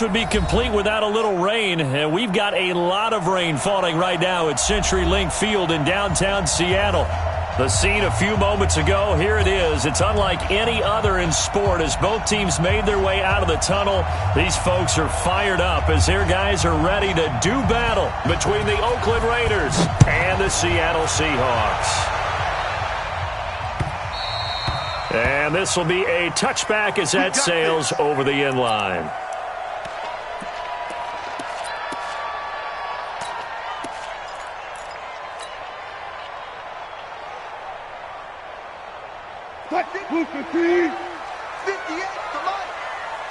this would be complete without a little rain. And we've got a lot of rain falling right now at CenturyLink Field in downtown Seattle. The scene a few moments ago, here it is. It's unlike any other in sport as both teams made their way out of the tunnel. These folks are fired up as their guys are ready to do battle between the Oakland Raiders and the Seattle Seahawks. And this will be a touchback as that sails over the end line. What? 58, come on.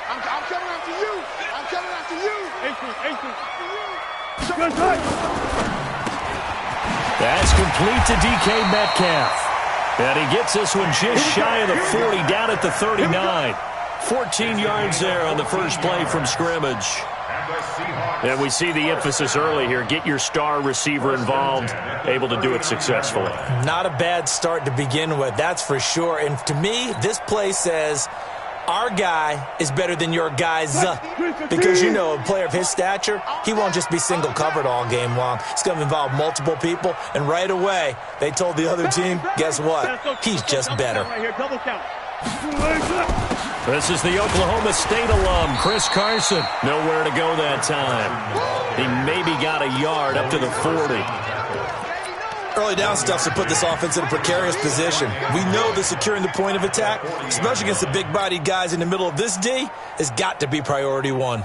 I'm coming after you. I'm coming after you. Good touch. That's complete to DK Metcalf. And he gets this one just shy of the 40, down at the 39. 14 yards there on the first play from scrimmage. And we see the emphasis early here. Get your star receiver involved, able to do it successfully. Not a bad start to begin with, that's for sure. And to me, this play says our guy is better than your guys. Because, you know, a player of his stature, he won't just be single covered all game long. It's going to involve multiple people. And right away, they told the other team, guess what? He's just better. This is the Oklahoma State alum, Chris Carson. Nowhere to go that time. He maybe got a yard up to the 40. Early down stuff to put this offense in a precarious position. We know that securing the point of attack, especially against the big-bodied guys in the middle of this D, has got to be priority one.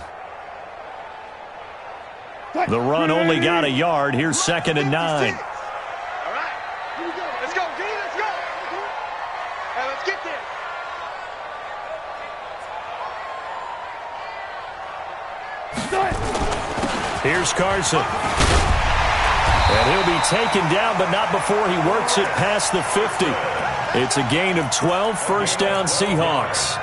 The run only got a yard. Here's 2nd and 9. All right. Here we go. Let's go, D. Let's go. Hey, let's get there. Here's Carson. And he'll be taken down, but not before he works it past the 50. It's a gain of 12, first down Seahawks.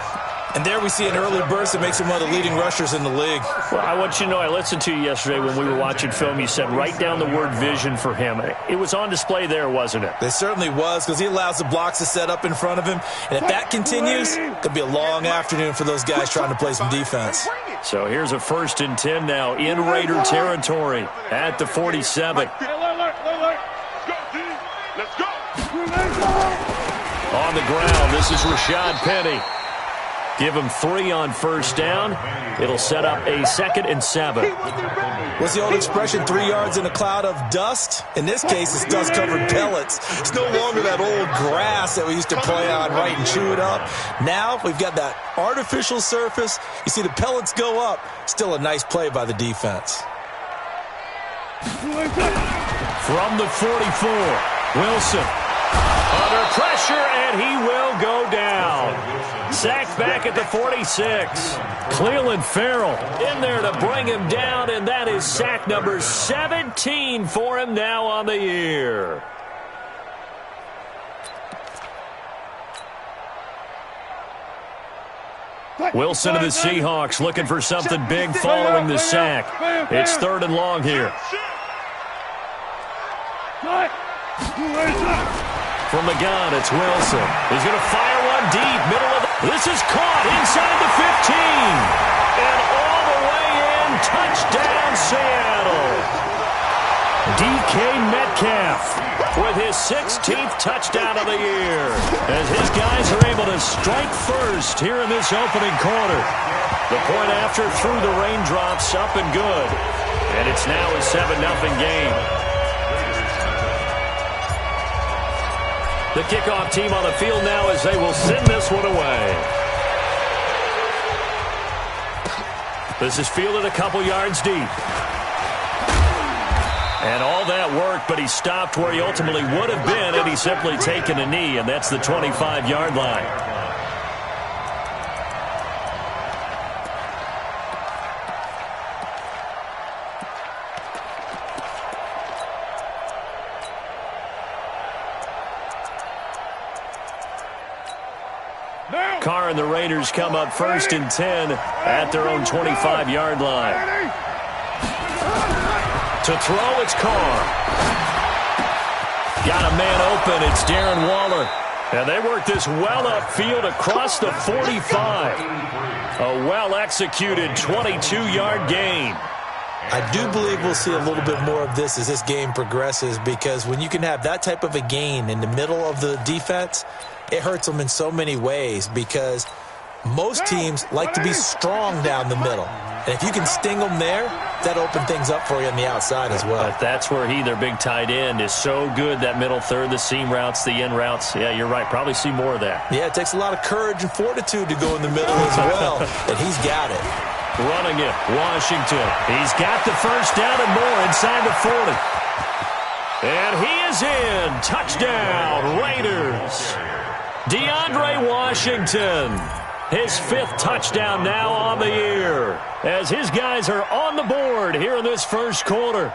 And there we see an early burst that makes him one of the leading rushers in the league. Well, I want you to know, I listened to you yesterday when we were watching film. You said write down the word vision for him. It was on display there, wasn't it? It certainly was, because he allows the blocks to set up in front of him. And if that continues, it could be a long afternoon for those guys trying to play some defense. So here's a 1st and 10 now in Raider territory at the 47. Let's go. On the ground, this is Rashad Penny. Give him 3 on first down. It'll set up a 2nd and 7. What's the old expression, 3 yards in a cloud of dust? In this case, it's dust-covered pellets. It's no longer that old grass that we used to play on, right, and chew it up. Now we've got that artificial surface. You see the pellets go up. Still a nice play by the defense. From the 44, Wilson. Under pressure, and he will go down. Sacked back at the 46. Cleveland Farrell in there to bring him down, and that is sack number 17 for him now on the year. Wilson of the Seahawks looking for something big following the sack. It's 3rd and long here. From the gun, it's Wilson. He's going to fire one deep, middle of the... This is caught inside the 15. And all the way in, touchdown Seattle. DK Metcalf with his 16th touchdown of the year. As his guys are able to strike first here in this opening quarter. The point after through the raindrops, up and good. And it's now a 7-0 game. The kickoff team on the field now as they will send this one away. This is fielded a couple yards deep. And all that work, but he stopped where he ultimately would have been had he simply taken a knee, and that's the 25-yard line. Carr and the Raiders come up 1st and 10 at their own 25-yard line. To throw, it's Carr. Got a man open. It's Darren Waller. And they work this well upfield across the 45. A well-executed 22-yard gain. I do believe we'll see a little bit more of this as this game progresses, because when you can have that type of a gain in the middle of the defense, it hurts them in so many ways, because most teams like to be strong down the middle. And if you can sting them there, that opens things up for you on the outside as well. But that's where their big tight end, is so good, that middle third, the seam routes, the in routes. Yeah, you're right. Probably see more of that. Yeah, it takes a lot of courage and fortitude to go in the middle as well, and he's got it. Running it, Washington. He's got the first down and more inside the 40. And he is in. Touchdown, Raiders. DeAndre Washington. His 5th touchdown now on the year, as his guys are on the board here in this first quarter.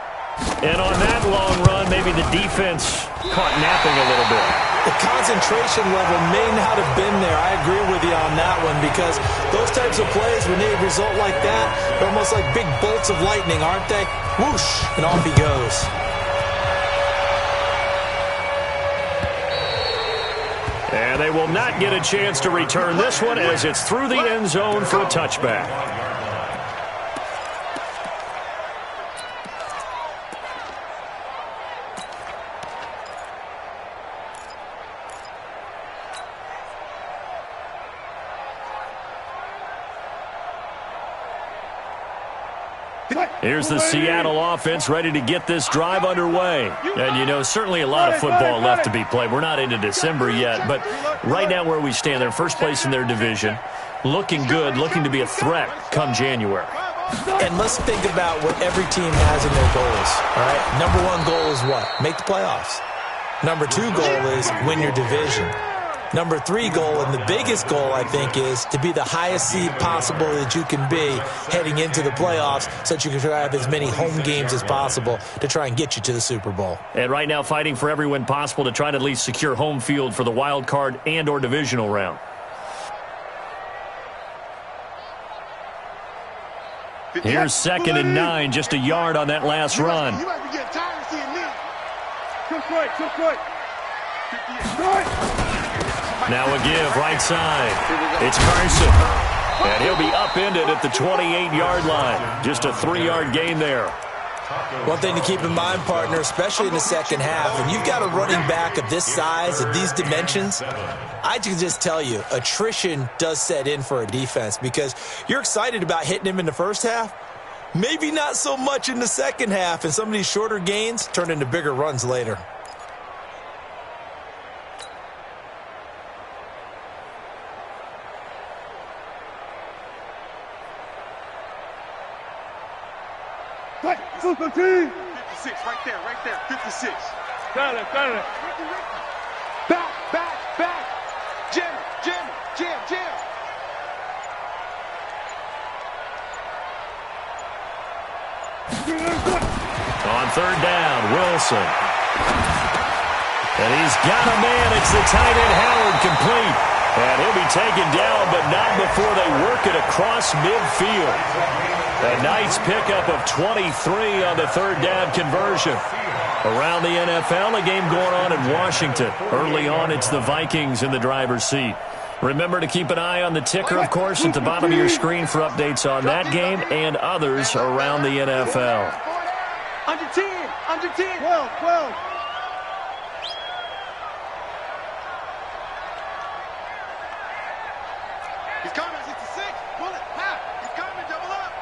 And on that long run, maybe the defense caught napping a little bit. The concentration level may not have been there. I agree with you on that one, because those types of plays, when they result like that, they're almost like big bolts of lightning, aren't they? Whoosh, and off he goes. And they will not get a chance to return this one, as it's through the end zone for a touchback. Here's the Seattle offense ready to get this drive underway. And, you know, certainly a lot of football left to be played. We're not into December yet, but right now where we stand, they're first place in their division, looking good, looking to be a threat come January. And let's think about what every team has in their goals, all right? Number 1 goal is what? Make the playoffs. Number 2 goal is win your division. Number 3 goal, and the biggest goal, I think, is to be the highest seed possible that you can be heading into the playoffs, so that you can have as many home games as possible to try and get you to the Super Bowl. And right now fighting for every win possible to try to at least secure home field for the wild card and or divisional round. Here's 2nd and 9, just a yard on that last run. You might be getting tired of seeing me. Come quick. Now a give, right side. It's Carson. And he'll be upended at the 28-yard line. Just a 3-yard gain there. One thing to keep in mind, partner, especially in the second half, and you've got a running back of this size, of these dimensions, I can just tell you, attrition does set in for a defense, because you're excited about hitting him in the first half, maybe not so much in the second half, and some of these shorter gains turn into bigger runs later. Super team. 56, right there. 56. Got it. Back. Jam. On 3rd down, Wilson. And he's got a man. It's the tight end, Howard, complete. And he'll be taken down, but not before they work it across midfield. A nice pickup of 23 on the 3rd down conversion. Around the NFL, a game going on in Washington. Early on, it's the Vikings in the driver's seat. Remember to keep an eye on the ticker, of course, at the bottom of your screen for updates on that game and others around the NFL. Under 10. 12. He's coming, 66. Bullet, half. He's coming, double up.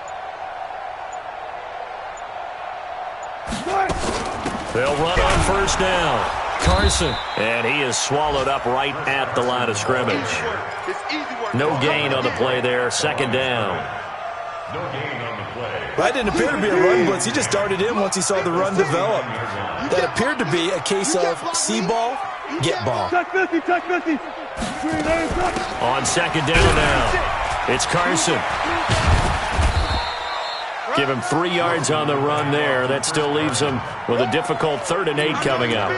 They'll run on 1st down. Carson. And he is swallowed up right at the line of scrimmage. No gain on the play there. 2nd down. That didn't appear to be a run blitz. He just darted in once he saw the run develop. That appeared to be a case of see ball, get ball. On 2nd down now, it's Carson. Give him 3 yards on the run there. That still leaves him with a difficult 3rd and 8 coming up.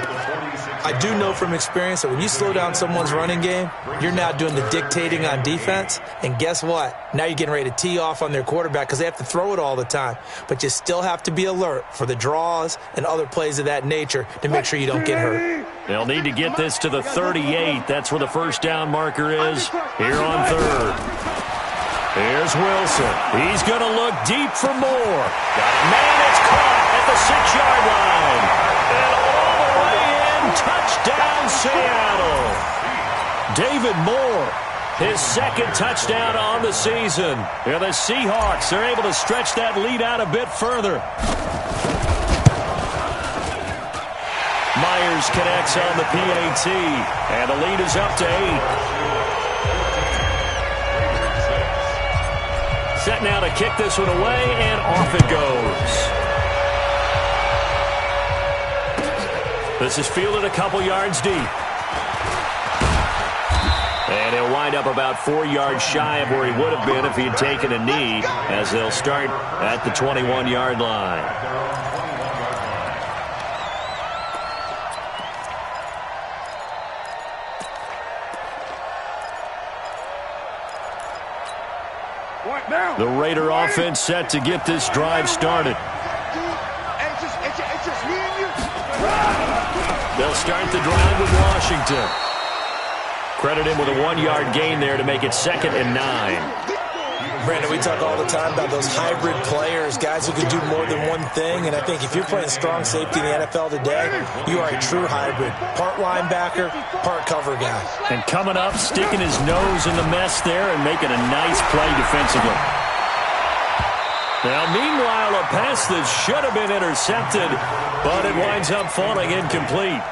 I do know from experience that when you slow down someone's running game, you're now doing the dictating on defense. And guess what? Now you're getting ready to tee off on their quarterback because they have to throw it all the time. But you still have to be alert for the draws and other plays of that nature to make sure you don't get hurt. They'll need to get this to the 38. That's where the first down marker is here on 3rd. Here's Wilson. He's going to look deep for more. Man, it's caught at the 6-yard line. And all the way in, touchdown Seattle. David Moore, his 2nd touchdown on the season. And the Seahawks are able to stretch that lead out a bit further. Myers connects on the PAT, and the lead is up to 8. Set now to kick this one away, and off it goes. This is fielded a couple yards deep. And he'll wind up about 4 yards shy of where he would have been if he had taken a knee, as they'll start at the 21-yard line. The Raider offense set to get this drive started. They'll start the drive with Washington. Credit him with a 1-yard gain there to make it 2nd and 9. Brandon, we talk all the time about those hybrid players, guys who can do more than one thing. And I think if you're playing strong safety in the NFL today, you are a true hybrid. Part linebacker, part cover guy. And coming up, sticking his nose in the mess there and making a nice play defensively. Now, meanwhile, a pass that should have been intercepted, but it winds up falling incomplete.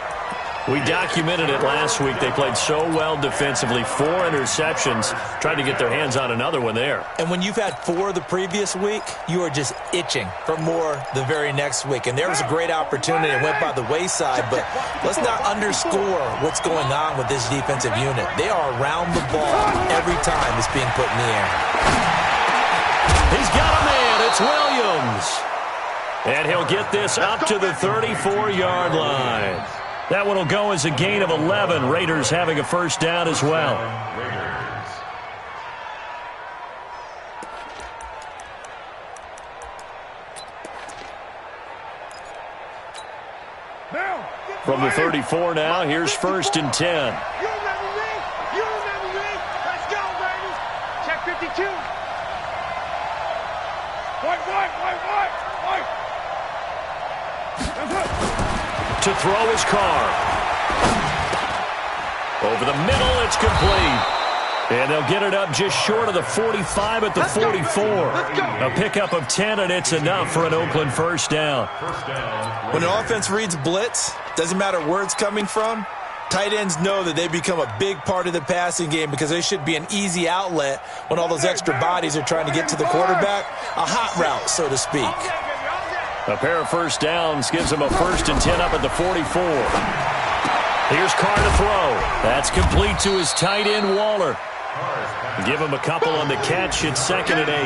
We documented it last week. They played so well defensively. 4 interceptions. Tried to get their hands on another one there. And when you've had 4 the previous week, you are just itching for more the very next week. And there was a great opportunity. It went by the wayside. But let's not underscore what's going on with this defensive unit. They are around the ball every time it's being put in the air. He's got a man. It's Williams. And he'll get this up to the 34-yard line. That one will go as a gain of 11. Raiders having a first down as well. From the 34 now, here's 1st and 10. You remember me? You remember me? Let's go, Raiders. Check 52. To throw his Carr. Over the middle, it's complete. And they'll get it up just short of the 45 at the 44. A pickup of 10, and it's enough for an Oakland first down. When an offense reads blitz, doesn't matter where it's coming from, tight ends know that they become a big part of the passing game because they should be an easy outlet when all those extra bodies are trying to get to the quarterback. A hot route, so to speak. A pair of first downs gives him a 1st and 10 up at the 44. Here's Carr to throw. That's complete to his tight end, Waller. Give him a couple on the catch. It's 2nd and 8.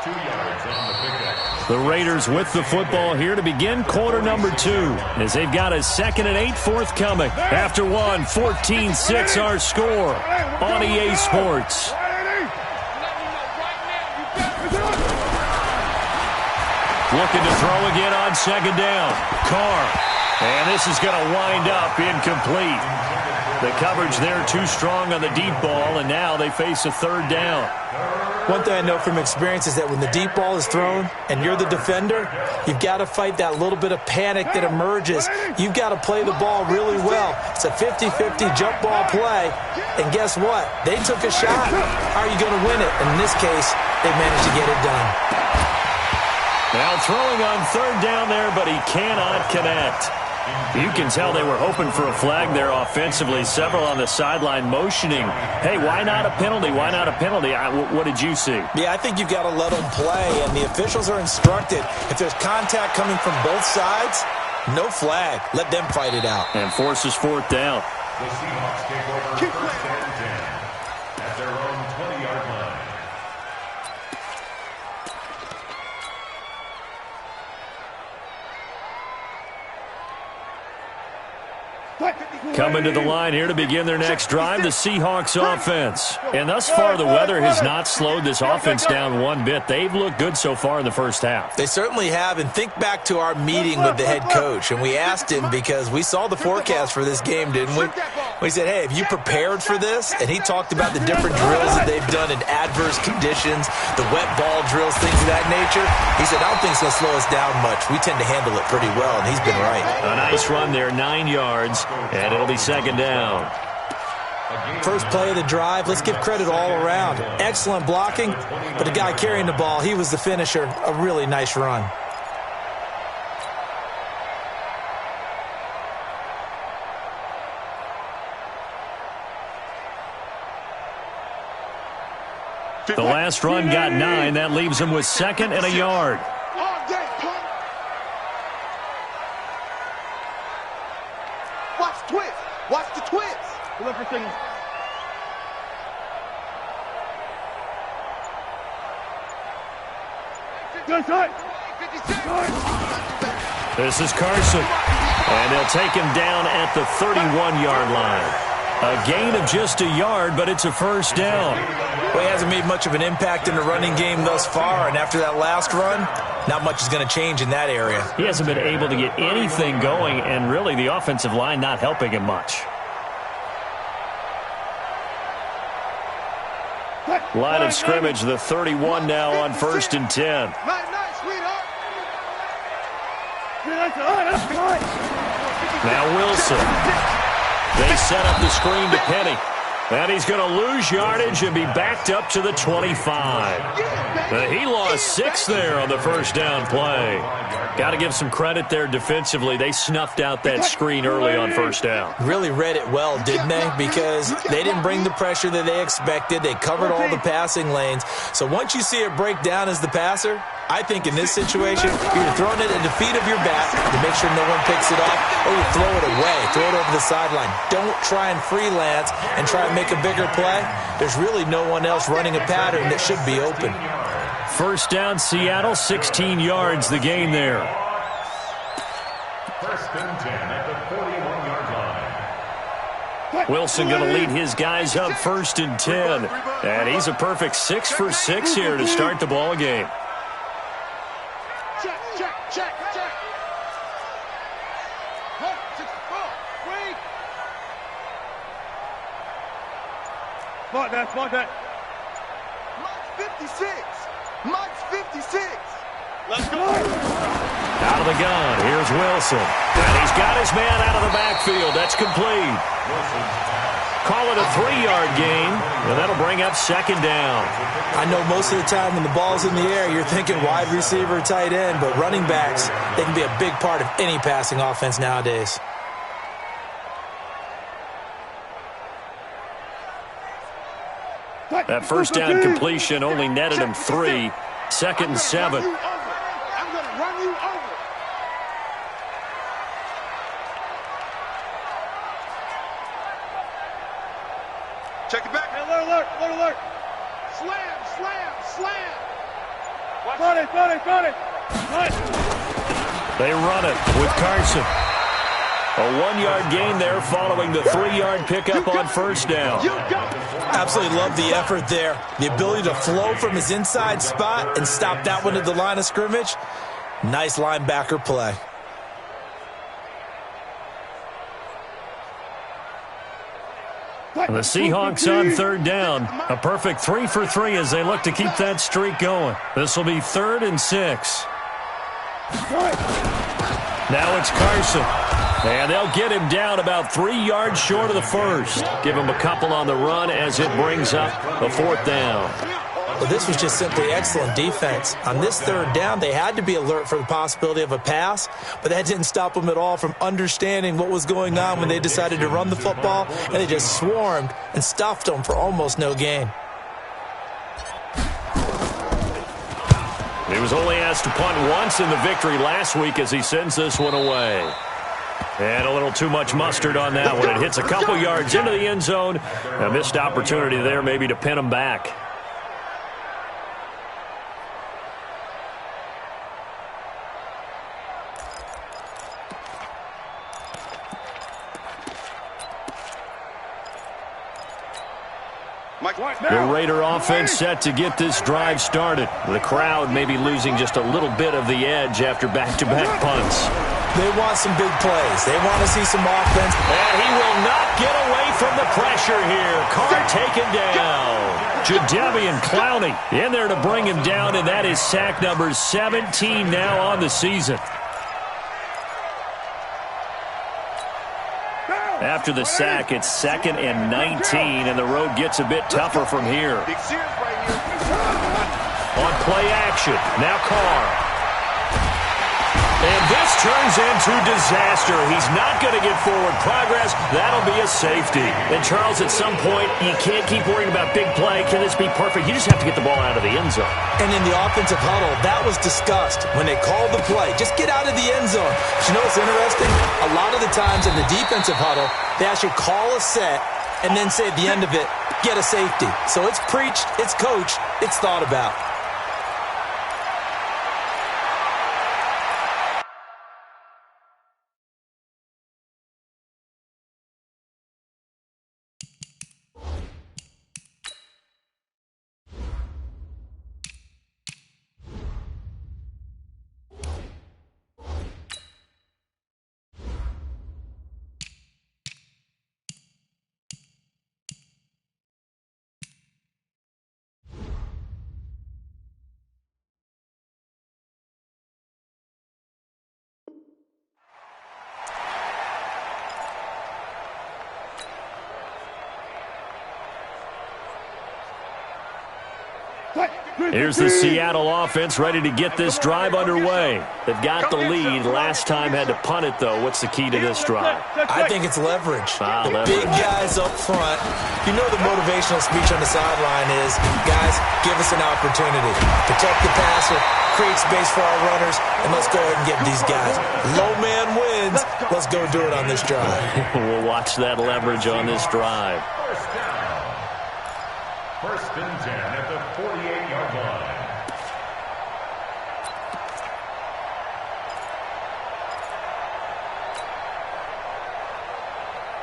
2 yards on the pickup. The Raiders with the football here to begin quarter number 2, as they've got a 2nd and 8 forthcoming. After one, 14-6 our score on EA Sports. Looking to throw again on 2nd down. Carr. And this is going to wind up incomplete. The coverage there too strong on the deep ball, and now they face a 3rd down. One thing I know from experience is that when the deep ball is thrown and you're the defender, you've got to fight that little bit of panic that emerges. You've got to play the ball really well. It's a 50-50 jump ball play, and guess what? They took a shot. How are you going to win it? And in this case, they managed to get it done. Now throwing on 3rd down there, but he cannot connect. You can tell they were hoping for a flag there offensively. Several on the sideline motioning, hey, why not a penalty? Why not a penalty? What did you see? Yeah, I think you've got to let them play, and the officials are instructed. If there's contact coming from both sides, no flag. Let them fight it out. And forces 4th down. The Seahawks take over 1st and 10 at their own 20-yard line. Coming to the line here to begin their next drive, the Seahawks offense. And thus far, the weather has not slowed this offense down one bit. They've looked good so far in the first half. They certainly have, and think back to our meeting with the head coach, and we asked him because we saw the forecast for this game, didn't we? We said, hey, have you prepared for this? And he talked about the different drills that they've done in adverse conditions, the wet ball drills, things of that nature. He said, I don't think it's going to slow us down much. We tend to handle it pretty well, and he's been right. A nice run there, 9 yards, and it'll be second down. First play of the drive, let's give credit all around. Excellent blocking, but the guy carrying the ball, he was the finisher. A really nice run. The last run got 9. That leaves him with second and a yard. Watch the twist. Watch the twist. Look for things. This is Carson. And they'll take him down at the 31-yard line. A gain of just a yard, but it's a first down. Well, he hasn't made much of an impact in the running game thus far, and after that last run, not much is going to change in that area. He hasn't been able to get anything going, and really the offensive line not helping him much. Line of scrimmage, the 31 now on 1st and 10. Now Wilson. They set up the screen to Penny. And he's going to lose yardage and be backed up to the 25. He lost 6 there on the first down play. Got to give some credit there defensively. They snuffed out that screen early on first down. Really read it well, didn't they? Because they didn't bring the pressure that they expected. They covered all the passing lanes. So once you see it break down as the passer, I think in this situation, you're throwing it at the feet of your back to make sure no one picks it up, or you throw it away, throw it over the sideline. Don't try and freelance and try and make a bigger play. There's really no one else running a pattern that should be open. First down, Seattle, 16 yards, the gain there. First and 10 at the 41-yard line. Wilson going to lead his guys up 1st and 10. And he's a perfect 6 for 6 here to start the ball game. Check. Spot that. Mike's 56. Let's go. Out of the gun, here's Wilson. And he's got his man out of the backfield. That's complete. Call it a 3-yard gain, and that'll bring up second down. I know most of the time when the ball's in the air, you're thinking wide receiver, tight end, but running backs, they can be a big part of any passing offense nowadays. That first down completion only netted him 3. Second and 7. I'm going to run you over. Check it back. Alert. Slam. Got it. They run it with Carson. A 1-yard gain there following the 3-yard pickup on first down. Absolutely love the effort there. The ability to flow from his inside spot and stop that one at the line of scrimmage. Nice linebacker play. The Seahawks on third down. A perfect 3 for 3 as they look to keep that streak going. This will be 3rd and 6. Now it's Carson. And they'll get him down about 3 yards short of the first. Give him a couple on the run as it brings up the 4th down. Well, this was just simply excellent defense. On this 3rd down, they had to be alert for the possibility of a pass, but that didn't stop them at all from understanding what was going on when they decided to run the football, and they just swarmed and stuffed them for almost no gain. He was only asked to punt once in the victory last week as he sends this one away. And a little too much mustard on that one. It hits a couple yards into the end zone. A missed opportunity there maybe to pin him back. The Raider offense set to get this drive started. The crowd may be losing just a little bit of the edge after back-to-back punts. They want some big plays. They want to see some offense. And he will not get away from the pressure here. Carr taken down. Jadeveon Clowney in there to bring him down, and that is sack number 17 now on the season. After the sack, it's 2nd and 19, and the road gets a bit tougher from here. On play action, now Carr. And this turns into disaster. He's not going to get forward progress. That'll be a safety. And, Charles, at some point, you can't keep worrying about big play. Can this be perfect? You just have to get the ball out of the end zone. And in the offensive huddle, that was discussed when they called the play. Just get out of the end zone. But you know what's interesting? A lot of the times in the defensive huddle, they actually call a set and then say at the end of it, get a safety. So it's preached, it's coached, it's thought about. Here's the Seattle offense ready to get this drive underway. They've got the lead. Last time had to punt it, though. What's the key to this drive? I think it's leverage. Leverage. Big guys up front. You know the motivational speech on the sideline is, guys, give us an opportunity. Protect the passer, create space for our runners, and let's go ahead and get these guys. Low man wins. Let's go do it on this drive. We'll watch that leverage on this drive. First and 10 at the 48-yard line.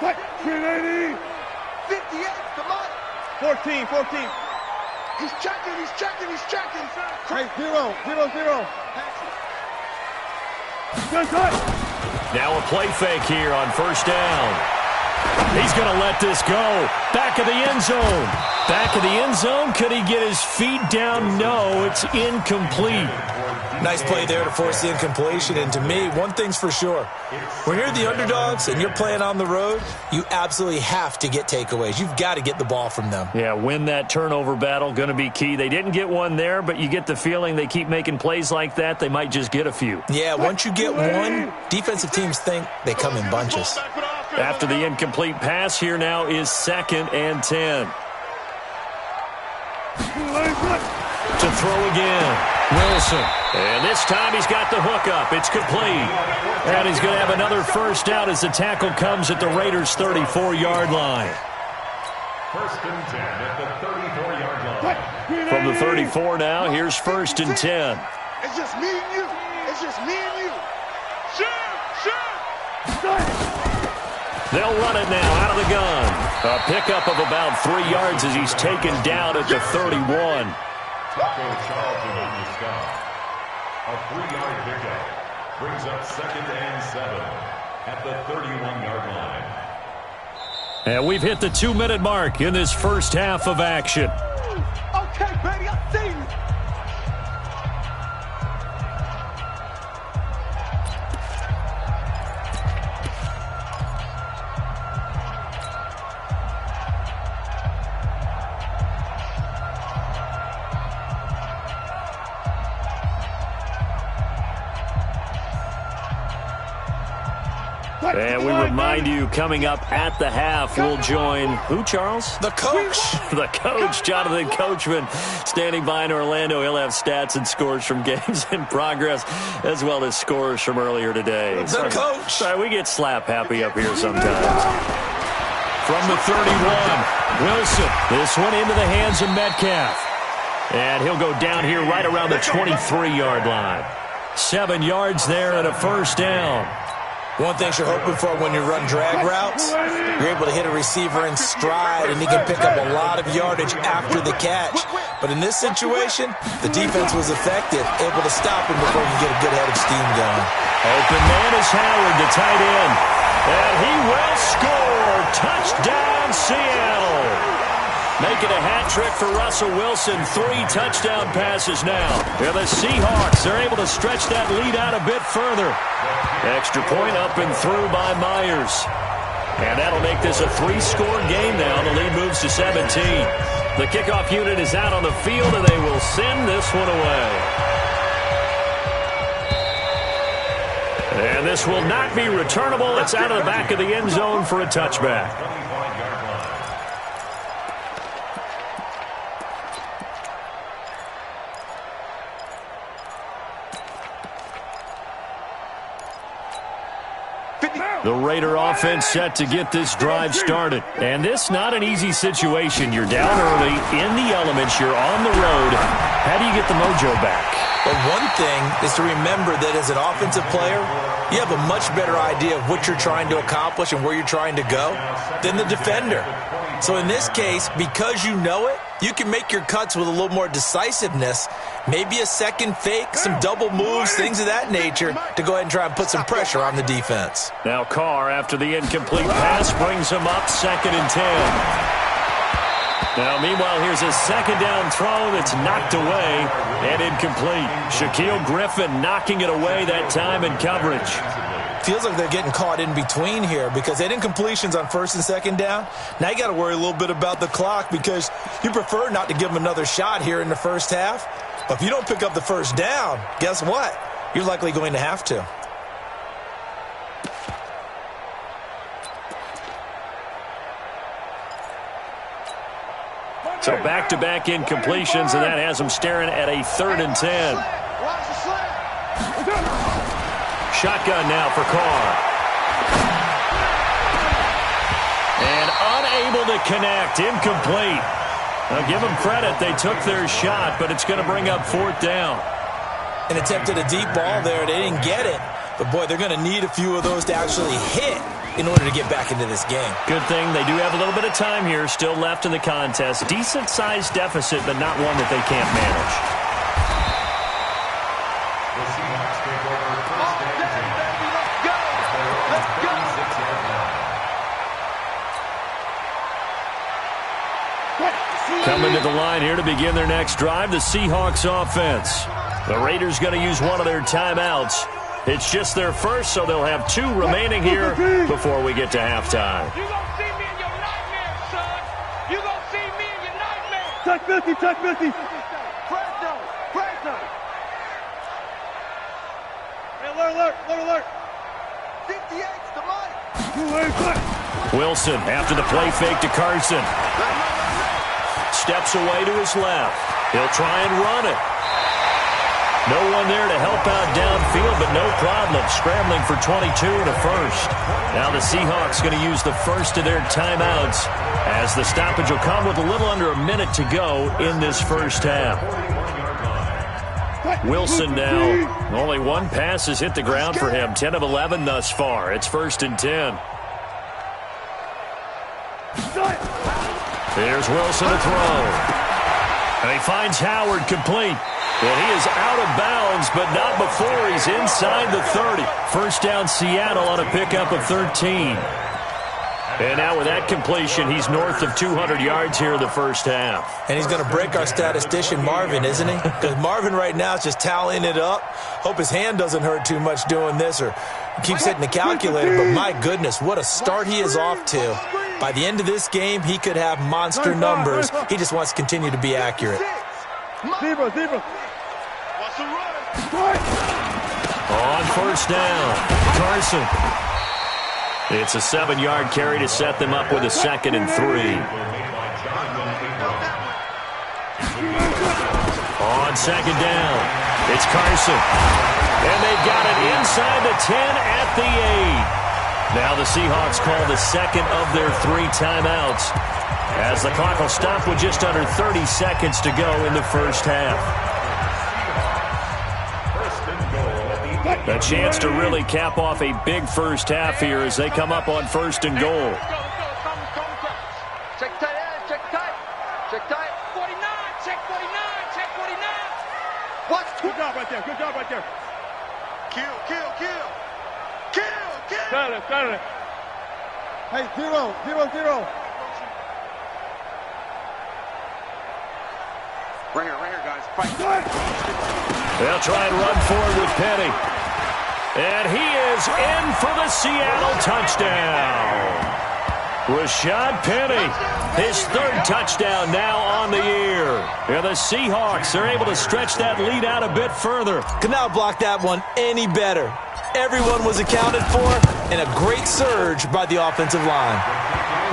Fight, 380. 58, come on. 14. He's checking. Hey, 0. Now a play fake here on first down. He's going to let this go. Back of the end zone. Back of the end zone. Could he get his feet down? No, it's incomplete. Nice play there to force the incompletion. And to me, one thing's for sure. When you're the underdogs and you're playing on the road, you absolutely have to get takeaways. You've got to get the ball from them. Yeah, win that turnover battle. Going to be key. They didn't get one there, but you get the feeling they keep making plays like that. They might just get a few. Yeah, once you get one, defensive teams think they come in bunches. After the incomplete pass, here now is 2nd and 10. To throw again. Wilson. And this time he's got the hook up. It's complete. And he's going to have another first down as the tackle comes at the Raiders' 34-yard line. First and 10 at the 34-yard line. From the 34 now, here's 1st and 10. It's just me and you. They'll run it now out of the gun. A pickup of about 3 yards as he's taken down at the 31. Taco Charlton on the stop. A 3-yard pickup brings up 2nd and 7 at the 31-yard line. And we've hit the 2-minute mark in this first half of action. Okay, baby, I see you. And we remind you, coming up at the half, we'll join who, Charles? The coach. The coach, Jonathan Coachman, standing by in Orlando. He'll have stats and scores from games in progress, as well as scores from earlier today. The coach. Sorry, we get slap happy up here sometimes. From the 31, Wilson. This one into the hands of Metcalf. And he'll go down here right around the 23-yard line. 7 yards there and a first down. One thing you're hoping for when you run drag routes, you're able to hit a receiver in stride, and he can pick up a lot of yardage after the catch. But in this situation, the defense was effective, able to stop him before he could get a good head of steam going. Open man is Howard, the tight end. And he will score. Touchdown, Seattle. Making a hat trick for Russell Wilson. 3 touchdown passes now. And the Seahawks are able to stretch that lead out a bit further. Extra point up and through by Myers. And that'll make this a 3-score game now. The lead moves to 17. The kickoff unit is out on the field, and they will send this one away. And this will not be returnable. It's out of the back of the end zone for a touchback. The Raider offense set to get this drive started. And this not an easy situation. You're down early, in the elements, you're on the road. How do you get the mojo back? Well, one thing is to remember that as an offensive player, you have a much better idea of what you're trying to accomplish and where you're trying to go than the defender. So in this case, because you know it, you can make your cuts with a little more decisiveness, maybe a second fake, some double moves, things of that nature, to go ahead and try and put some pressure on the defense. Now Carr, after the incomplete pass, brings him up 2nd and 10. Now, meanwhile, here's a 2nd down throw that's knocked away and incomplete. Shaquille Griffin knocking it away that time in coverage. Feels like they're getting caught in between here because they had incompletions on 1st and 2nd down. Now you got to worry a little bit about the clock because you prefer not to give them another shot here in the first half. But if you don't pick up the 1st down, guess what? You're likely going to have to. So back-to-back incompletions, and that has them staring at a 3rd and 10. Shotgun now for Carr. And unable to connect. Incomplete. Now give them credit. They took their shot, but it's going to bring up 4th down. And attempted a deep ball there. They didn't get it. But, boy, they're going to need a few of those to actually hit in order to get back into this game. Good thing they do have a little bit of time here still left in the contest. Decent-sized deficit, but not one that they can't manage. The Seahawks take over 1st and 10. Let's go! 36-yard line. Coming to the line here to begin their next drive, the Seahawks offense. The Raiders going to use one of their timeouts. It's just their first, so they'll have 2 remaining here before we get to halftime. You gonna see me in your nightmares, son. You gonna see me in your nightmares. Check 50, check 50. Crash zone, crash zone. Hey, alert. 58's the money. Wilson after the play fake to Carson. Steps away to his left. He'll try and run it. No one there to help out downfield, but no problem. Scrambling for 22 and a 1st. Now the Seahawks going to use the first of their timeouts as the stoppage will come with a little under a minute to go in this first half. Wilson now, only 1 pass has hit the ground for him. 10 of 11 thus far. It's 1st and 10. Here's Wilson to throw. And he finds Howard complete. And he is out of bounds, but not before he's inside the 30. 1st down Seattle on a pickup of 13. And now with that completion, he's north of 200 yards here in the first half. And he's going to break our statistician Marvin, isn't he? Because Marvin right now is just tallying it up. Hope his hand doesn't hurt too much doing this or keeps hitting the calculator. But my goodness, what a start he is off to. By the end of this game, he could have monster numbers. He just wants to continue to be accurate. Zebra. On 1st down, Carson. It's a 7-yard carry to set them up with a 2nd and 3. On 2nd down, it's Carson. And they've got it inside the 10 at the 8. Now the Seahawks call the 2nd of their 3 timeouts as the clock will stop with just under 30 seconds to go in the first half. A chance to really cap off a big first half here as they come up on first and goal. Check tight, check tight. Check tight. 49, check 49, check 49. Watch. Good job right there, good job right there. Kill, kill, kill. Kill, kill. Got it, got it. Hey, 0, 0, 0. Right here, guys. Fight. They'll try and run forward with Penny. And he is in for the Seattle touchdown. Rashad Penny, his third touchdown now on the year. And the Seahawks are able to stretch that lead out a bit further. Could not block that one any better. Everyone was accounted for, and a great surge by the offensive line.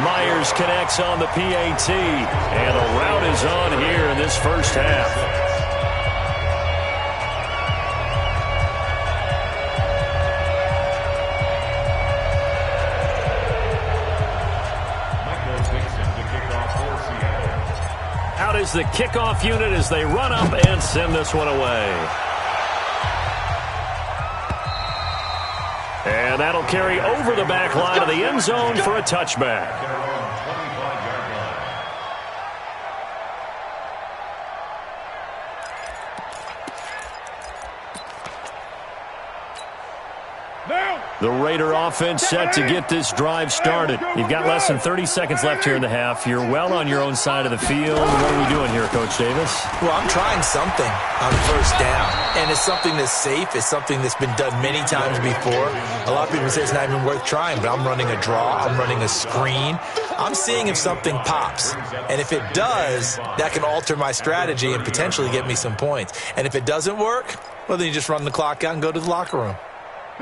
Myers connects on the PAT, and the route is on here in this first half. Out is the kickoff unit as they run up and send this one away. And that'll carry over the back line of the end zone for a touchback. The Raider offense set to get this drive started. You've got less than 30 seconds left here in the half. You're well on your own side of the field. What are we doing here, Coach Davis? Well, I'm trying something on first down. And it's something that's safe. It's something that's been done many times before. A lot of people say it's not even worth trying, but I'm running a draw. I'm running a screen. I'm seeing if something pops. And if it does, that can alter my strategy and potentially get me some points. And if it doesn't work, well, then you just run the clock out and go to the locker room.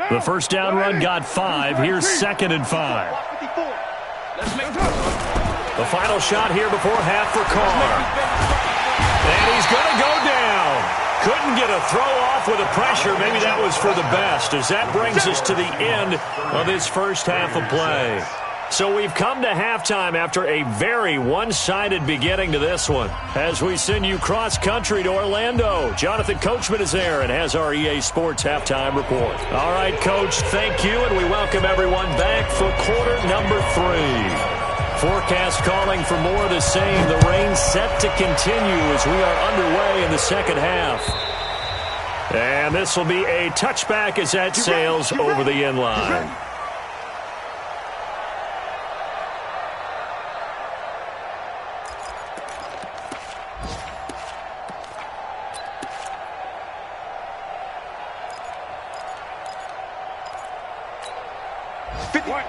The first down run got 5. Here's 2nd and 5. The final shot here before half for Carr. And he's going to go down. Couldn't get a throw off with the pressure. Maybe that was for the best, as that brings us to the end of this first half of play. So we've come to halftime after a very one-sided beginning to this one. As we send you cross-country to Orlando, Jonathan Coachman is there and has our EA Sports halftime report. All right, Coach, thank you, and we welcome everyone back for quarter number 3. Forecast calling for more of the same. The rain set to continue as we are underway in the second half. And this will be a touchback as that sails over the end line.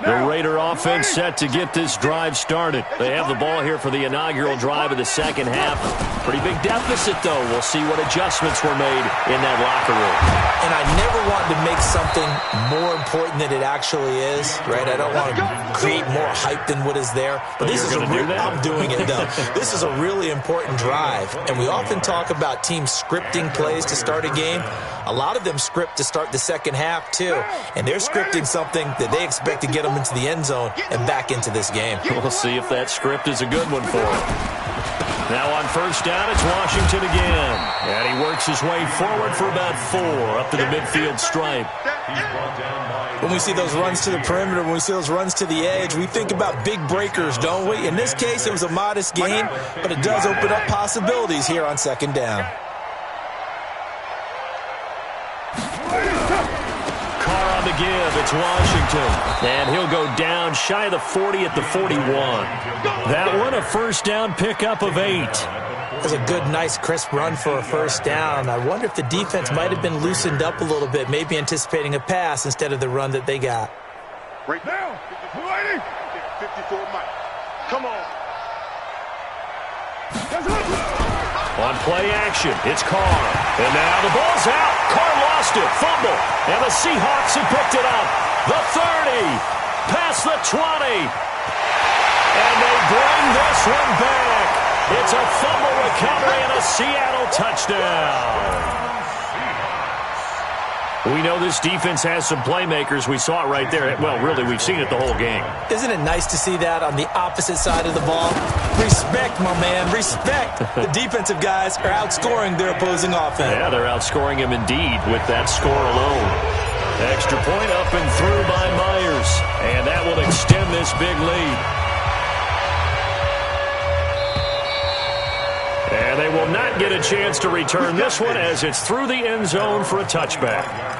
The Raider offense set to get this drive started. They have the ball here for the inaugural drive of the second half. Pretty big deficit, though. We'll see what adjustments were made in that locker room. And I never want to make something more important than it actually is, right? I don't want to create more hype than what is there. But this is I'm doing it, though. This is a really important drive. And we often talk about teams scripting plays to start a game. A lot of them script to start the second half, too. And they're scripting something that they expect to get them into the end zone and back into this game. We'll see if that script is a good one for them. Now on first down, it's Washington again. And he works his way forward for about 4 up to the midfield stripe. When we see those runs to the perimeter, when we see those runs to the edge, we think about big breakers, don't we? In this case, it was a modest gain, but it does open up possibilities here on second down. The give, it's Washington, and he'll go down shy of the 40 at the 41. That one a first down pickup of 8. It was a good, nice, crisp run for a first down. I wonder if the defense might have been loosened up a little bit, maybe anticipating a pass instead of the run that they got. Right now, 54 Mike. Come on. On play action, it's Carr. And now the ball's out. Carr lost it. Fumble. And the Seahawks have picked it up. The 30. Past the 20. And they bring this one back. It's a fumble recovery and a Seattle touchdown. We know this defense has some playmakers. We saw it right there. Well, really, we've seen it the whole game. Isn't it nice to see that on the opposite side of the ball? Respect, my man, respect. The defensive guys are outscoring their opposing offense. Yeah, they're outscoring him indeed with that score alone. Extra point up and through by Myers. And that will extend this big lead. And they will not get a chance to return this one as it's through the end zone for a touchback.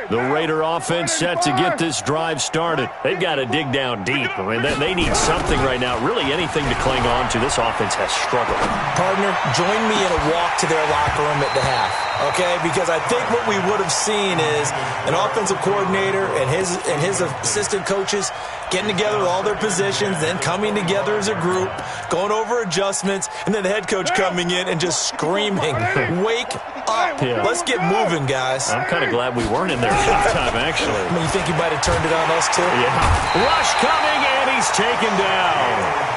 The Raider offense set to get this drive started. They've got to dig down deep. I mean, they need something right now, really anything to cling on to. This offense has struggled. Partner, join me in a walk to their locker room at the half, okay? Because I think what we would have seen is an offensive coordinator and his assistant coaches getting together with all their positions, then coming together as a group, going over adjustments, and then the head coach coming in and just screaming, wake up. Yeah. Let's get moving, guys. I'm kind of glad we weren't in there at halftime, actually. I mean, you think he might have turned it on us, too? Yeah. Rush coming, and he's taken down.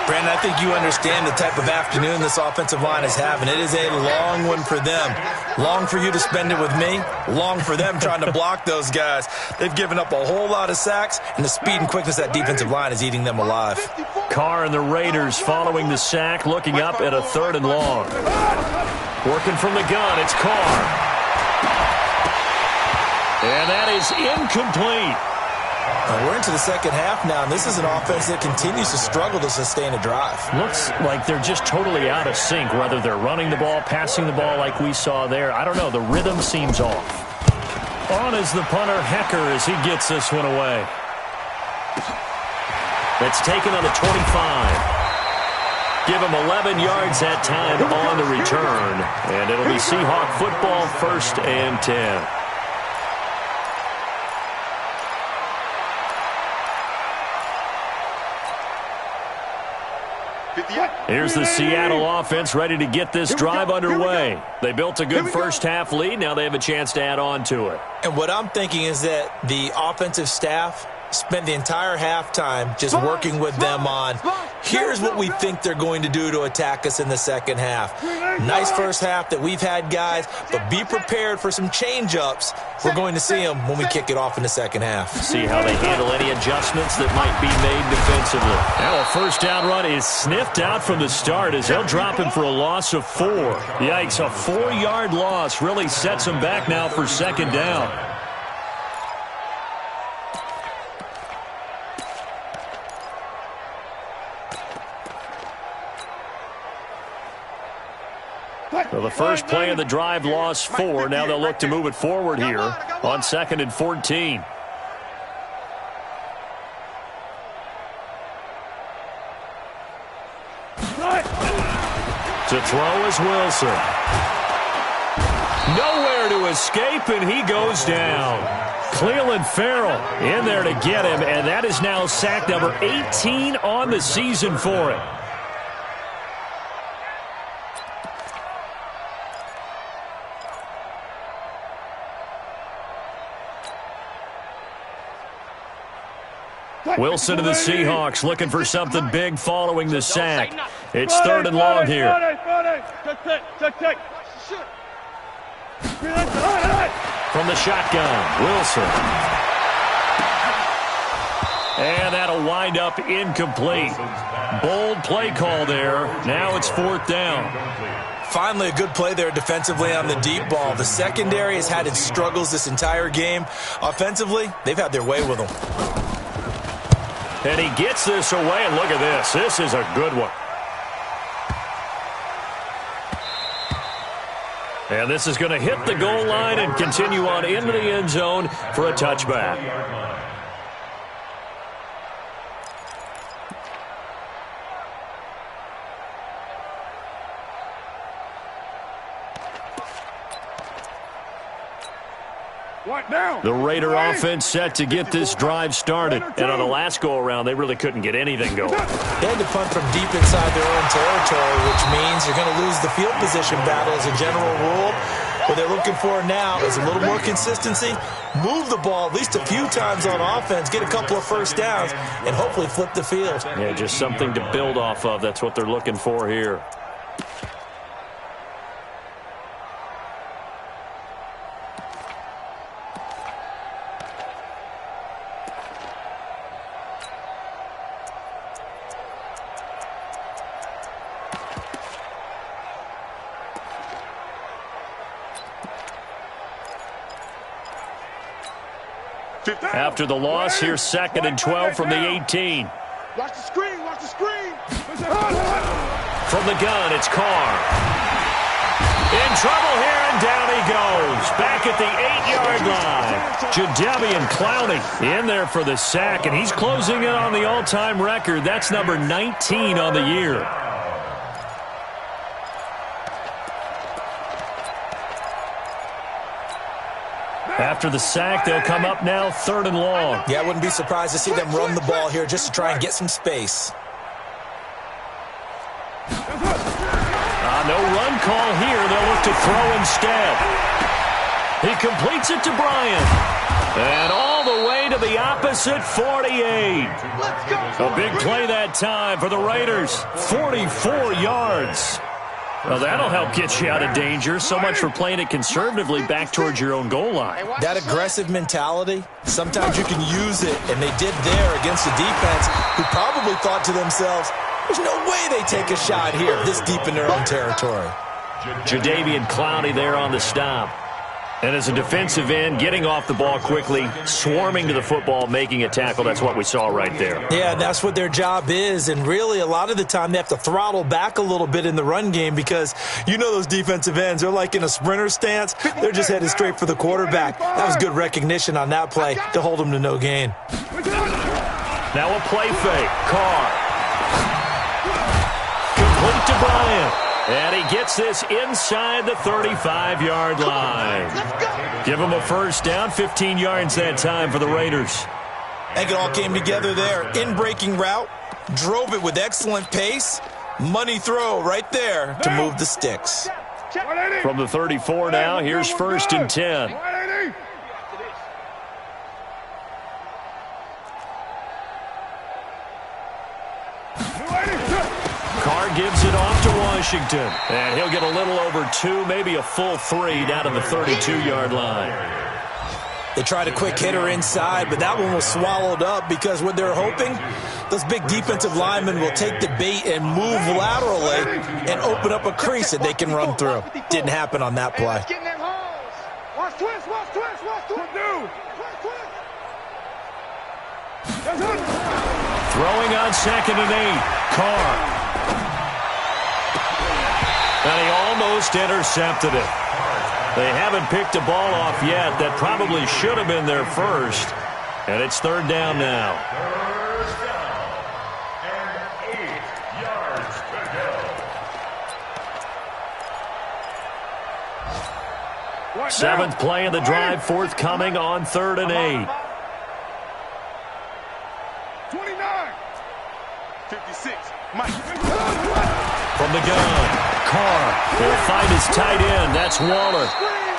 Brandon, I think you understand the type of afternoon this offensive line is having. It is a long one for them. Long for you to spend it with me. Long for them trying to block those guys. They've given up a whole lot of sacks, and the speed and quickness of that defensive line is eating them alive. Carr and the Raiders following the sack, looking up at a 3rd and long. Working from the gun, it's Carr. And that is incomplete. We're into the second half now, and this is an offense that continues to struggle to sustain a drive. Looks like they're just totally out of sync, whether they're running the ball, passing the ball like we saw there. I don't know. The rhythm seems off. On is the punter, Hecker, as he gets this one away. That's taken on the 25. Give him 11 yards that time on the return. And it'll be Seahawk football, 1st and 10. Here's the Seattle offense ready to get this drive underway. They built a good first half lead. Now they have a chance to add on to it. And what I'm thinking is that the offensive staff spent the entire halftime just working with them on, here's what we think they're going to do to attack us in the second half. Nice first half that we've had, guys, but be prepared for some change-ups. We're going to see them when we kick it off in the second half. See how they handle any adjustments that might be made defensively. Now a first down run is sniffed out from the start as they'll drop him for a loss of 4. Yikes, a 4-yard loss really sets them back now for 2nd down. So the first play of the drive lost 4. Now they'll look to move it forward here on 2nd and 14. To throw is Wilson. Nowhere to escape, and he goes down. Cleveland Farrell in there to get him, and that is now sack number 18 on the season for him. Wilson to the Seahawks looking for something big following the sack. It's 3rd and long here. From the shotgun, Wilson. And that'll wind up incomplete. Bold play call there. Now it's 4th down. Finally, a good play there defensively on the deep ball. The secondary has had its struggles this entire game. Offensively, they've had their way with them. And he gets this away, and look at this. This is a good one. And this is going to hit the goal line and continue on into the end zone for a touchback. The Raider offense set to get this drive started. And on the last go-around, they really couldn't get anything going. They had to punt from deep inside their own territory, which means you're going to lose the field position battle as a general rule. What they're looking for now is a little more consistency, move the ball at least a few times on offense, get a couple of first downs, and hopefully flip the field. Yeah, just something to build off of. That's what they're looking for here. After the loss, here's 2nd and 12 from the 18. Watch the screen, watch the screen. From the gun, it's Carr. In trouble here, and down he goes. Back at the 8-yard line. Jadeveon Clowney in there for the sack, and he's closing in on the all-time record. That's number 19 on the year. After the sack, they'll come up now 3rd and long. Yeah, I wouldn't be surprised to see them run the ball here just to try and get some space. No run call here. They'll look to throw instead. He completes it to Bryant. And all the way to the opposite 48. A big play that time for the Raiders. 44 yards. Well, that'll help get you out of danger. So much for playing it conservatively back towards your own goal line. That aggressive mentality, sometimes you can use it, and they did there against a defense who probably thought to themselves, there's no way they take a shot here this deep in their own territory. Jadeveon Clowney there on the stop. And as a defensive end, getting off the ball quickly, swarming to the football, making a tackle, that's what we saw right there. Yeah, that's what their job is. And really, a lot of the time, they have to throttle back a little bit in the run game because you know those defensive ends, they're like in a sprinter stance. They're just headed straight for the quarterback. That was good recognition on that play to hold them to no gain. Now a play fake. Carr. Complete to Bryant. And he gets this inside the 35-yard line. Give him a first down, 15 yards that time for the Raiders. I think it all came together there. In-breaking route, drove it with excellent pace. Money throw right there to move the sticks. From the 34 now, here's 1st and 10. Carr gives it off to Washington. And he'll get a little over 2, maybe a full 3 down to the 32-yard line. They tried a quick hitter inside, but that one was swallowed up because what they're hoping, those big defensive linemen will take the bait and move laterally and open up a crease that they can run through. Didn't happen on that play. Watch twist, watch twist, watch twist. Throwing on 2nd and 8. Carr. And he almost intercepted it. They haven't picked a ball off yet. That probably should have been their first. And it's 3rd down now. 7th play of the drive forthcoming on 3rd and 8. 29. 56. Mike. From the gun, Carr will find his tight end. That's Waller.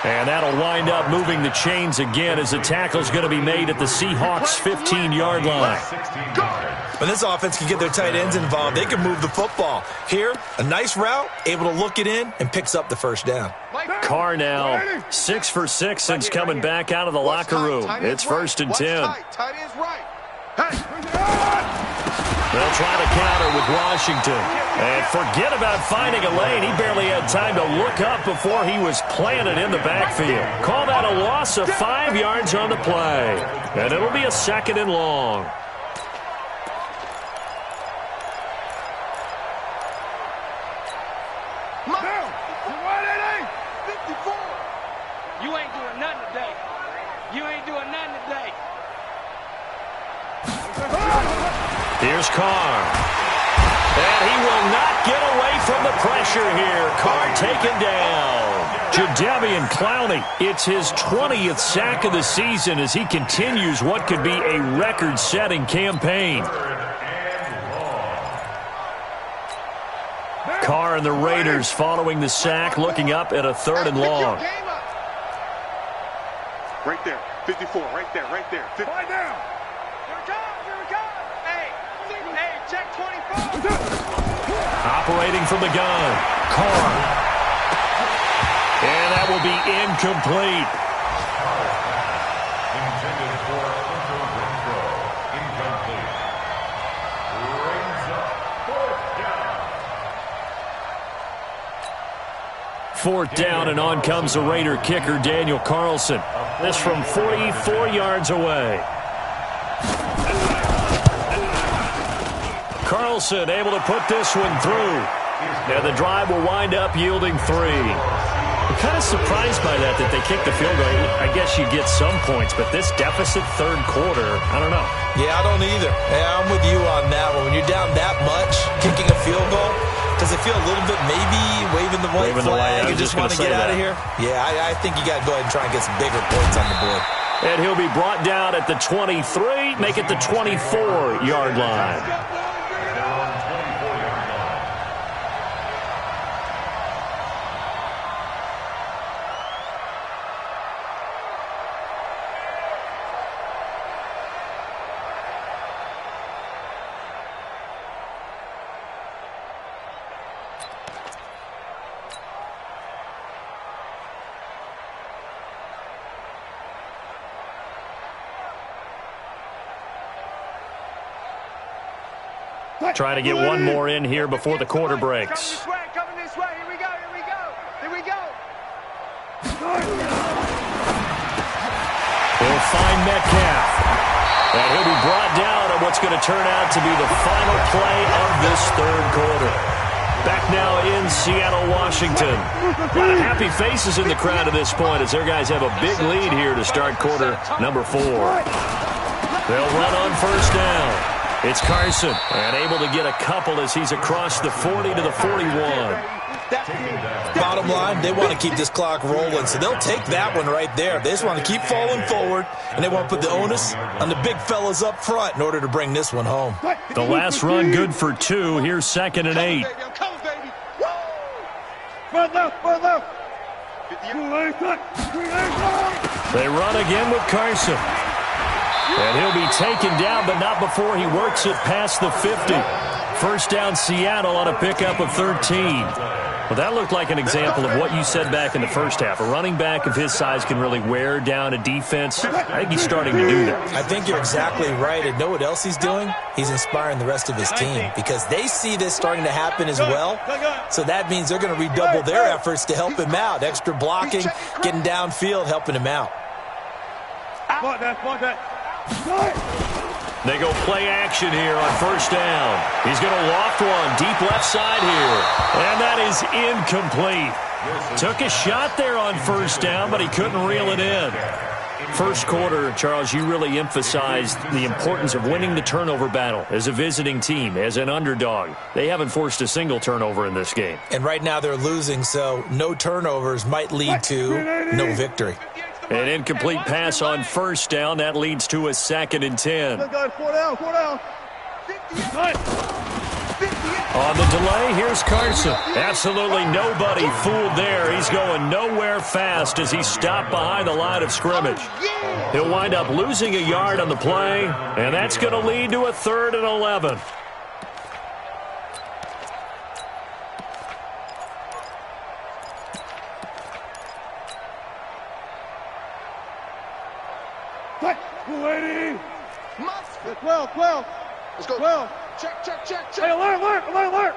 And that'll wind up moving the chains again as the tackle's going to be made at the Seahawks' 15-yard line. When this offense can get their tight ends involved, they can move the football. Here, a nice route, able to look it in, and picks up the first down. Carr now 6 for 6 since coming back out of the locker room. It's 1st and 10. Tight end's right. They'll try to counter with Washington. And forget about finding a lane. He barely had time to look up before he was planted in the backfield. Call that a loss of 5 yards on the play. And it'll be a 2nd and long. You ain't doing nothing today. You ain't doing nothing today. Here's Carr. And he will not get away from the pressure here. Carr taken down. Jadeveon Clowney, it's his 20th sack of the season as he continues what could be a record-setting campaign. Carr and the Raiders following the sack, looking up at a 3rd and long. Right there, 54, right there, right there. 50. Lie down. Here it comes, here it comes. Hey, check 24. Operating from the gun, Carr. And that will be incomplete. Intended for Hunter Renfro. Incomplete. Brings up 4th 4th down, and on comes the Raider kicker, Daniel Carlson. This from 44 yards away. Carlson able to put this one through. And the drive will wind up yielding 3. I'm kind of surprised by that they kicked the field goal. I guess you get some points, but this deficit 3rd quarter, I don't know. Yeah, I don't either. Yeah, I'm with you on that one. When you're down that much, kicking a field goal, does it feel a little bit maybe waving the white flag? You just want to get out of here? Yeah, I think you got to go ahead and try and get some bigger points on the board. And he'll be brought down at the 23, make it the 24-yard line. Trying to get one more in here before the quarter breaks. Coming this way. Here we go. He'll find Metcalf. And he'll be brought down on what's going to turn out to be the final play of this 3rd quarter. Back now in Seattle, Washington. A lot of happy faces in the crowd at this point as their guys have a big lead here to start quarter number 4. They'll run on 1st down. It's Carson, and able to get a couple as he's across the 40 to the 41. Bottom line, they want to keep this clock rolling, so they'll take that one right there. They just want to keep falling forward, and they want to put the onus on the big fellas up front in order to bring this one home. The last run good for 2. Here's 2nd and 8. They run again with Carson. And he'll be taken down, but not before he works it past the 50. 1st down Seattle on a pickup of 13. Well, that looked like an example of what you said back in the first half. A running back of his size can really wear down a defense. I think he's starting to do that. I think you're exactly right. And know what else he's doing? He's inspiring the rest of his team because they see this starting to happen as well. So that means they're going to redouble their efforts to help him out. Extra blocking, getting downfield, helping him out. They go play action here on 1st down. He's going to loft one deep left side here. And that is incomplete. Took a shot there on 1st down, but he couldn't reel it in. 1st quarter, Charles, you really emphasized the importance of winning the turnover battle as a visiting team, as an underdog. They haven't forced a single turnover in this game. And right now they're losing, so no turnovers might lead to no victory. An incomplete pass on 1st down. That leads to a 2nd and 10. On the delay, here's Carson. Absolutely nobody fooled there. He's going nowhere fast as he's stopped behind the line of scrimmage. He'll wind up losing a yard on the play, and that's going to lead to a 3rd and 11. Lady! 12. Let's go. 12. Check. Hey, alert.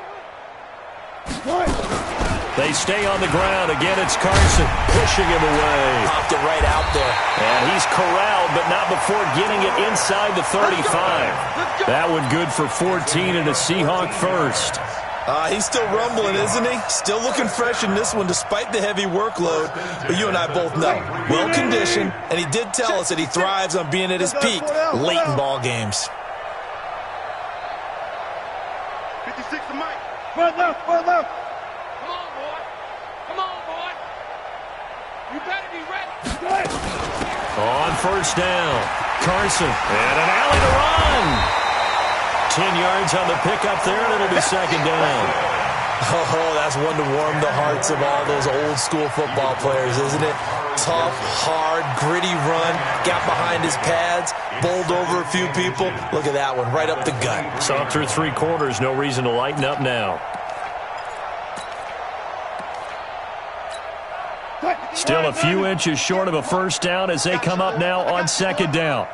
They stay on the ground. Again, it's Carson pushing him away. Popped it right out there. And he's corralled, but not before getting it inside the 35. That one good for 14 and a Seahawk first. He's still rumbling, isn't he? Still looking fresh in this one despite the heavy workload. But you and I both know, well-conditioned, and he did tell us that he thrives on being at his peak late in ball games. 56 to Mike. Run left. Come on, boy. You better be ready. On 1st down, Carson, and an alley to run. 10 yards on the pickup there, and it'll be 2nd down. Oh, that's one to warm the hearts of all those old-school football players, isn't it? Tough, hard, gritty run, got behind his pads, bowled over a few people. Look at that one, right up the gut. So through 3 quarters, no reason to lighten up now. Still a few inches short of a 1st down as they come up now on 2nd down.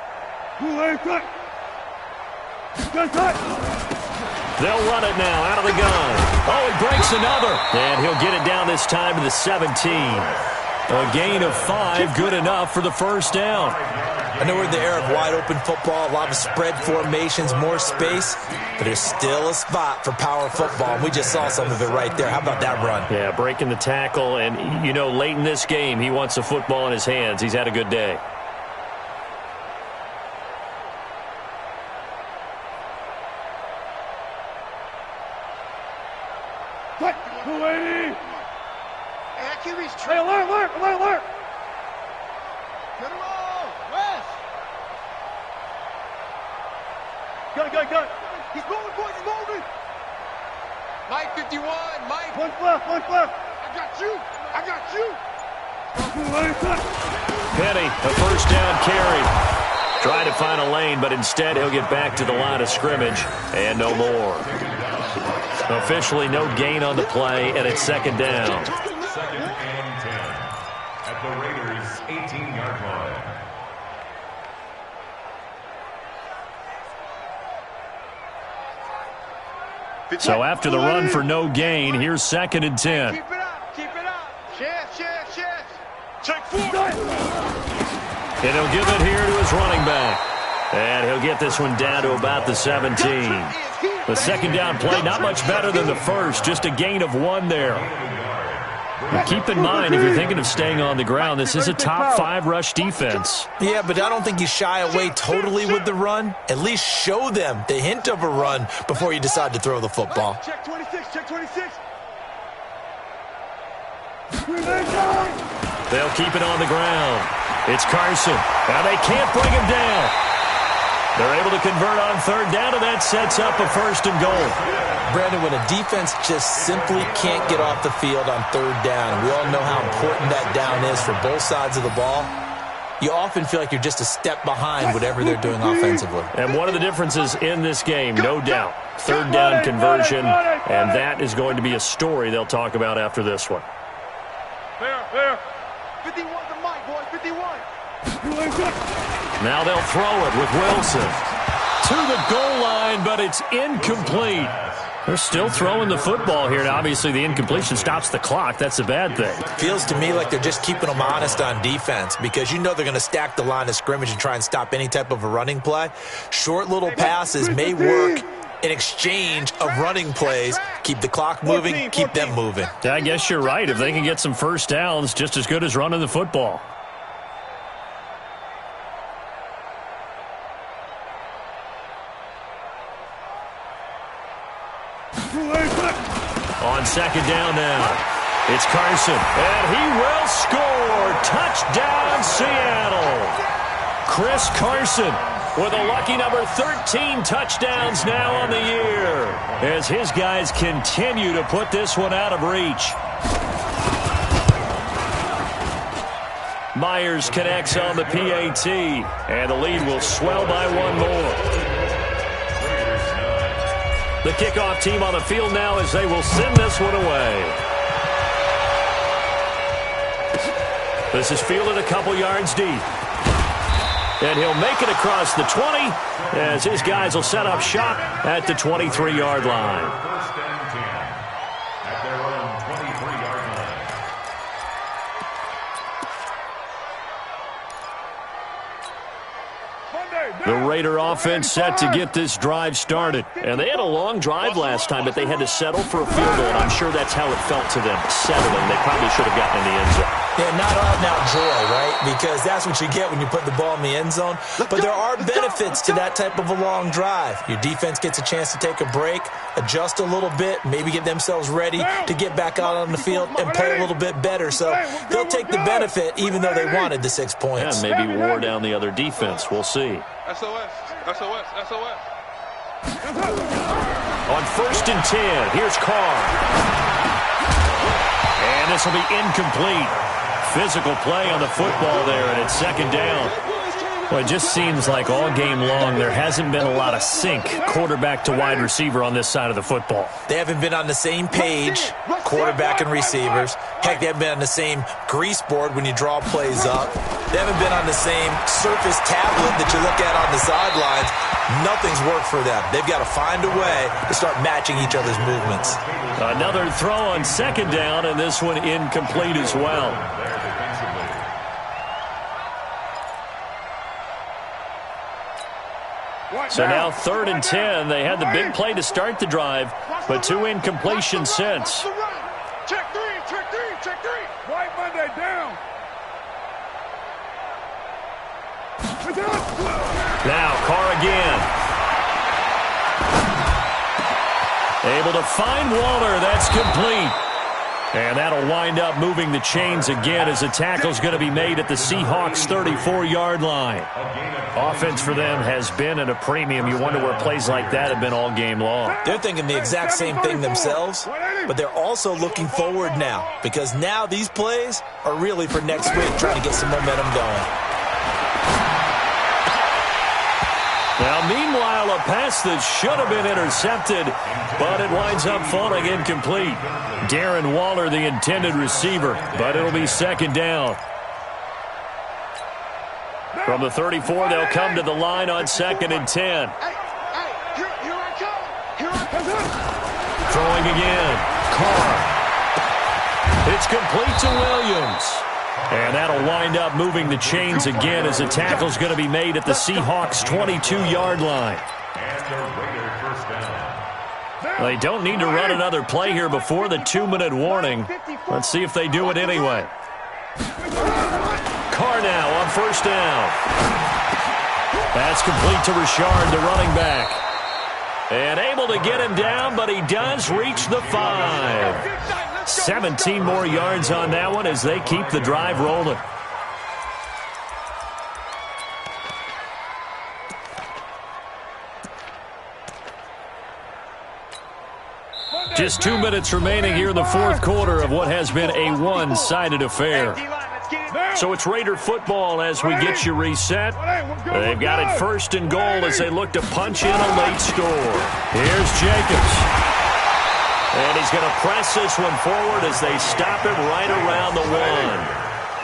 They'll run it now out of the gun. Oh, he breaks another. And he'll get it down this time to the 17. A gain of 5, good enough for the first down. I know we're in the era of wide-open football, a lot of spread formations, more space, but there's still a spot for power football, and we just saw some of it right there. How about that run? Yeah, breaking the tackle, and, you know, late in this game, he wants the football in his hands. He's had a good day. Hey, alert! Get him on! West! Gun! He's moving, boys, he's moving! Mike 51, Mike! One left! I got you! Penny, a first down carry. Trying to find a lane, but instead he'll get back to the line of scrimmage, and no more. Officially no gain on the play, and it's second down. Second and 10 at the Raiders' 18-yard line. So after the run for no gain, here's second and 10. Keep it up! Chance! Check 4! And he'll give it here to his running back. And he'll get this one down to about the 17. The second down play, not much better than the first, just a gain of 1 there. Keep in mind, if you're thinking of staying on the ground, this is a top 5 rush defense. Yeah, but I don't think you shy away totally with the run. At least show them the hint of a run before you decide to throw the football. Check 26! They'll keep it on the ground. It's Carson. Now they can't bring him down. They're able to convert on third down, and that sets up a first and goal. Brandon, when a defense just simply can't get off the field on third down, we all know how important that down is for both sides of the ball, you often feel like you're just a step behind whatever they're doing offensively. And one of the differences in this game, no doubt, third down conversion, and that is going to be a story they'll talk about after this one. Fair. 51 to Mike, boys, 51. Now they'll throw it with Wilson. To the goal line, but it's incomplete. They're still throwing the football here, and obviously the incompletion stops the clock. That's a bad thing. Feels to me like they're just keeping them honest on defense because you know they're going to stack the line of scrimmage and try and stop any type of a running play. Short little passes may work in exchange of running plays. Keep the clock moving, keep them moving. Yeah, I guess you're right. If they can get some first downs, just as good as running the football. On second down now, it's Carson, and he will score. Touchdown, Seattle. Chris Carson with a lucky number 13 touchdowns now on the year as his guys continue to put this one out of reach. Myers connects on the PAT, and the lead will swell by 1 more. The kickoff team on the field now as they will send this one away. This is fielded a couple yards deep. And he'll make it across the 20 as his guys will set up shop at the 23-yard line. First and 10 at their own 23-yard line. The Raider offense set to get this drive started. And they had a long drive last time, but they had to settle for a field goal, and I'm sure that's how it felt to them, settling. They probably should have gotten in the end zone. Yeah, not out-and-out joy, right? Because that's what you get when you put the ball in the end zone. But there are benefits to that type of a long drive. Your defense gets a chance to take a break, adjust a little bit, maybe get themselves ready to get back out on the field and play a little bit better. So they'll take the benefit even though they wanted the 6 points. Yeah, maybe wore down the other defense. We'll see. SOS. On first and 10, here's Carr. And this will be incomplete. Physical play on the football there, and it's second down. Well, it just seems like all game long there hasn't been a lot of sync quarterback to wide receiver on this side of the football. They haven't been on the same page, quarterback and receivers. Heck, they haven't been on the same grease board when you draw plays up. They haven't been on the same Surface tablet that you look at on the sidelines. Nothing's worked for them. They've got to find a way to start matching each other's movements. Another throw on second down, and this one incomplete as well. So now 3rd and 10. They had the big play to start the drive, but 2 incompletions since. Check three, check three, check three. White Monday down. Now Carr again. Able to find Waller. That's complete. And that'll wind up moving the chains again as the tackle's going to be made at the Seahawks 34-yard line. Offense for them has been at a premium. You wonder where plays like that have been all game long. They're thinking the exact same thing themselves, but they're also looking forward now because now these plays are really for next week, trying to get some momentum going. Now, meanwhile, a pass that should have been intercepted, but it winds up falling incomplete. Darren Waller, the intended receiver, but it'll be second down. From the 34, they'll come to the line on 2nd and 10. Throwing again. Carr. It's complete to Williams. And that'll wind up moving the chains again as the tackle's going to be made at the Seahawks 22-yard line. They don't need to run another play here before the 2-minute warning. Let's see if they do it anyway. Carr now on 1st down. That's complete to Richard, the running back. And able to get him down, but he does reach the 5. 17 more yards on that one as they keep the drive rolling. Just 2 minutes remaining here in the 4th quarter of what has been a one-sided affair. So it's Raider football as we get you reset. They've got it 1st and goal as they look to punch in a late score. Here's Jacobs. And he's going to press this one forward as they stop him right around the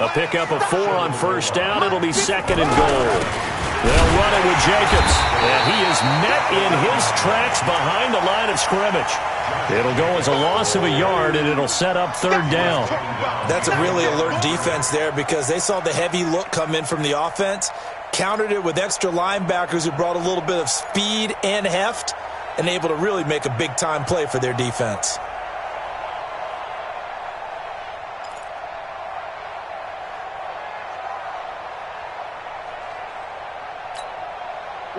1. A pickup of 4 on 1st down. It'll be 2nd and goal. They'll run it with Jacobs. And he is met in his tracks behind the line of scrimmage. It'll go as a loss of a yard, and it'll set up 3rd down. That's a really alert defense there because they saw the heavy look come in from the offense, countered it with extra linebackers who brought a little bit of speed and heft, and able to really make a big-time play for their defense.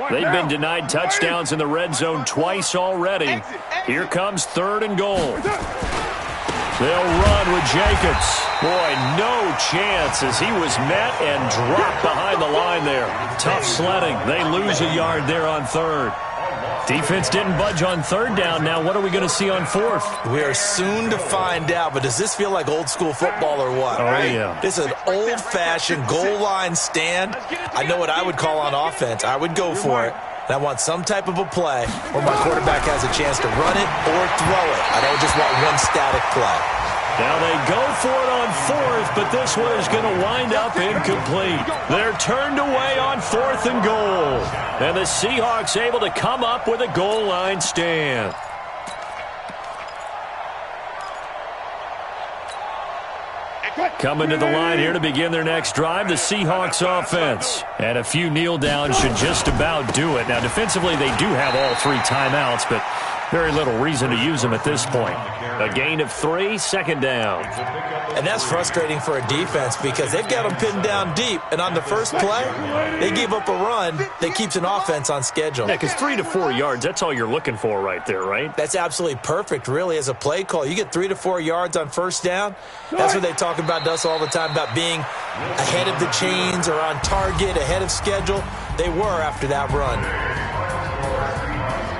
They've been denied touchdowns in the red zone twice already. Here comes 3rd and goal. They'll run with Jacobs. Boy, no chance as he was met and dropped behind the line there. Tough sledding. They lose a yard there on 3rd. Defense didn't budge on 3rd down. Now what are we going to see on 4th? We are soon to find out, but does this feel like old school football or what? Oh, yeah. This is an old-fashioned goal line stand. I know what I would call on offense. I would go for it. And I want some type of a play where my quarterback has a chance to run it or throw it. I don't just want one static play. Now they go for it on 4th, but this one is going to wind up incomplete. They're turned away on 4th and goal. And the Seahawks able to come up with a goal line stand. Coming to the line here to begin their next drive, the Seahawks offense. And a few kneel downs should just about do it. Now defensively they do have all 3 timeouts, but very little reason to use them at this point. A gain of 3, 2nd down. And that's frustrating for a defense because they've got them pinned down deep. And on the first play, they give up a run that keeps an offense on schedule. Yeah, because 3 to 4 yards, that's all you're looking for right there, right? That's absolutely perfect, really, as a play call. You get 3 to 4 yards on 1st down. That's what they talk about to us all the time, about being ahead of the chains or on target, ahead of schedule. They were after that run.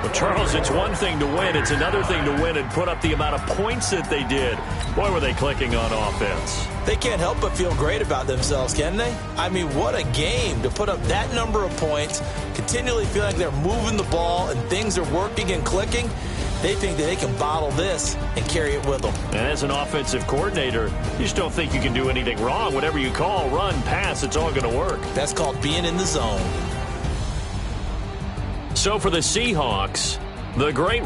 Well, Charles, it's one thing to win. It's another thing to win and put up the amount of points that they did. Boy, were they clicking on offense. They can't help but feel great about themselves, can they? I mean, what a game to put up that number of points, continually feel like they're moving the ball and things are working and clicking. They think that they can bottle this and carry it with them. And as an offensive coordinator, you just don't think you can do anything wrong. Whatever you call, run, pass, it's all going to work. That's called being in the zone. So for the Seahawks, the great